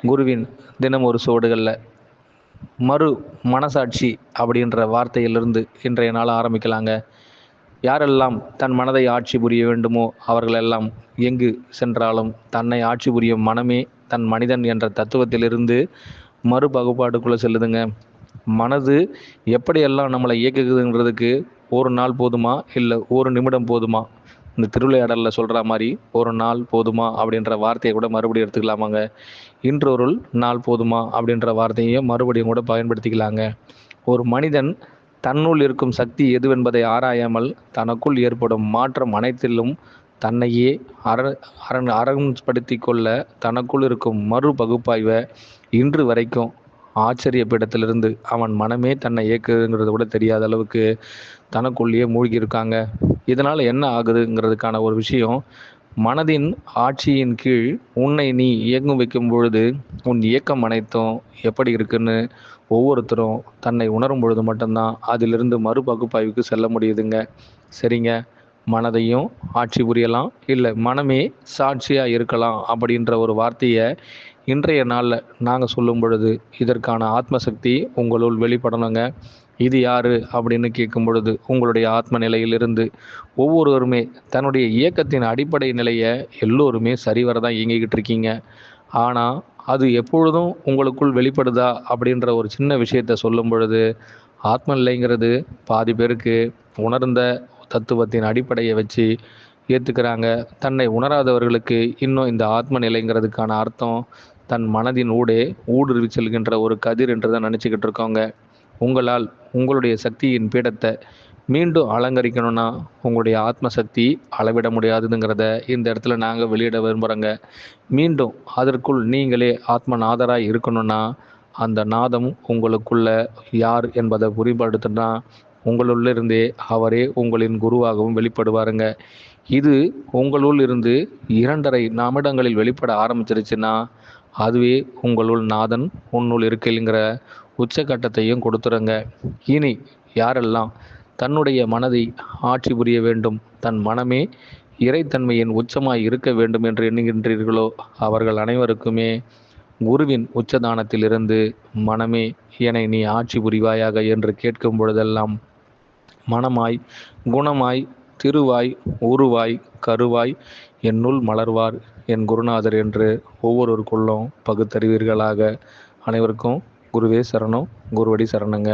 குருவின் தினம் ஒரு சுவடுகளில் மறு மனசாட்சி அப்படின்ற வார்த்தையிலிருந்து இன்றைய நாள் ஆரம்பிக்கலாங்க. யாரெல்லாம் தன் மனதை ஆட்சி புரிய வேண்டுமோ அவர்களெல்லாம் எங்கு சென்றாலும் தன்னை ஆட்சி புரியும் மனமே தன் மனிதன் என்ற தத்துவத்திலிருந்து மறு பகுப்பாட்டுக்குள்ளே செல்லுதுங்க. மனது எப்படியெல்லாம் நம்மளை இயக்குதுங்கிறதுக்கு ஒரு நாள் போதுமா, இல்லை ஒரு நிமிடம் போதுமா? இந்த திருவிளையாடலில் சொல்கிற மாதிரி ஒரு நாள் போதுமா அப்படின்ற வார்த்தையை கூட மறுபடியும் எடுத்துக்கலாமாங்க. இன்றொரு நாள் போதுமா அப்படின்ற வார்த்தையை மறுபடியும் கூட பயன்படுத்திக்கலாங்க. ஒரு மனிதன் தன்னுள் இருக்கும் சக்தி எதுவென்பதை ஆராயாமல் தனக்குள் ஏற்படும் மாற்றம் அனைத்திலும் தன்னையே அரண்படுத்தி கொள்ள தனக்குள் இருக்கும் மறு பகுப்பாய்வை இன்று வரைக்கும் ஆச்சரியப்பீடத்திலிருந்து அவன் மனமே தன்னை இயக்குதுங்கிறது கூட தெரியாத அளவுக்கு தனக்குள்ளேயே மூழ்கி இருக்காங்க. இதனால் என்ன ஆகுதுங்கிறதுக்கான ஒரு விஷயம், மனதின் ஆட்சியின் கீழ் உன்னை நீ இயங்கும் வைக்கும் பொழுது உன் இயக்கம் அனைத்தும் எப்படி இருக்குன்னு ஒவ்வொருத்தரும் தன்னை உணரும் பொழுது மட்டும்தான் அதிலிருந்து மறு பகுப்பாய்வுக்கு செல்ல முடியுதுங்க. சரிங்க, மனதையும் ஆட்சி புரியலாம், இல்லை மனமே சாட்சியாக இருக்கலாம் அப்படின்ற ஒரு வார்த்தையை இன்றைய நாளில் நாங்கள் சொல்லும் பொழுது இதற்கான ஆத்மசக்தி உங்களுள் வெளிப்படணுங்க. இது யார் அப்படின்னு கேட்கும் பொழுது உங்களுடைய ஆத்ம நிலையிலிருந்து ஒவ்வொருவருமே தன்னுடைய இயக்கத்தின் அடிப்படை நிலையை எல்லோருமே சரிவர தான் இயங்கிக்கிட்டு இருக்கீங்க. ஆனால் அது எப்பொழுதும் உங்களுக்குள் வெளிப்படுதா அப்படின்ற ஒரு சின்ன விஷயத்தை சொல்லும் பொழுது ஆத்ம நிலைங்கிறது பாதி பேருக்கு உணர்ந்த தத்துவத்தின் அடிப்படையை வச்சு ஏற்றுக்கிறாங்க. தன்னை உணராதவர்களுக்கு இன்னும் இந்த ஆத்ம நிலைங்கிறதுக்கான அர்த்தம் தன் மனதின் ஊடுருவி செல்கின்ற ஒரு கதிர் என்று தான் நினச்சிக்கிட்டு இருக்கோங்க. உங்களால் உங்களுடைய சக்தியின் பீடத்தை மீண்டும் அலங்கரிக்கணும்னா உங்களுடைய ஆத்மசக்தி அளவிட முடியாதுங்கிறத இந்த இடத்துல நாங்கள் வெளியிட விரும்புகிறோங்க. மீண்டும் அதற்குள் நீங்களே ஆத்மநாதராக இருக்கணும்னா அந்த நாதம் உங்களுக்குள்ள யார் என்பதை புரிபடுத்தினா உங்களுள்ளிருந்தே அவரே உங்களின் குருவாகவும் வெளிப்படுவாருங்க. இது உங்களுள் இருந்து 2.5 நிமிடங்களில் வெளிப்பட ஆரம்பிச்சிருச்சுன்னா அதுவே உங்களுள் நாதன் உன்னுள் இருக்கிங்கிற உச்சக்கட்டத்தையும் கொடுத்துருங்க. இனி யாரெல்லாம் தன்னுடைய மனதை ஆட்சி புரிய வேண்டும், தன் மனமே இறைத்தன்மையின் உச்சமாய் இருக்க வேண்டும் என்று எண்ணுகின்றீர்களோ அவர்கள் அனைவருக்குமே குருவின் உச்சதானத்திலிருந்து மனமே என்னை நீ ஆட்சி புரிவாயாக என்று கேட்கும் பொழுதெல்லாம் மனமாய் குணமாய் திருவாய் உருவாய் கருவாய் என்னுள் மலர்வார் என் குருநாதர் என்று ஒவ்வொருவருக்குள்ளும் பகுத்தறிவீர்களாக. அனைவருக்கும் குருவே சரணம், குருவடி சரணங்க.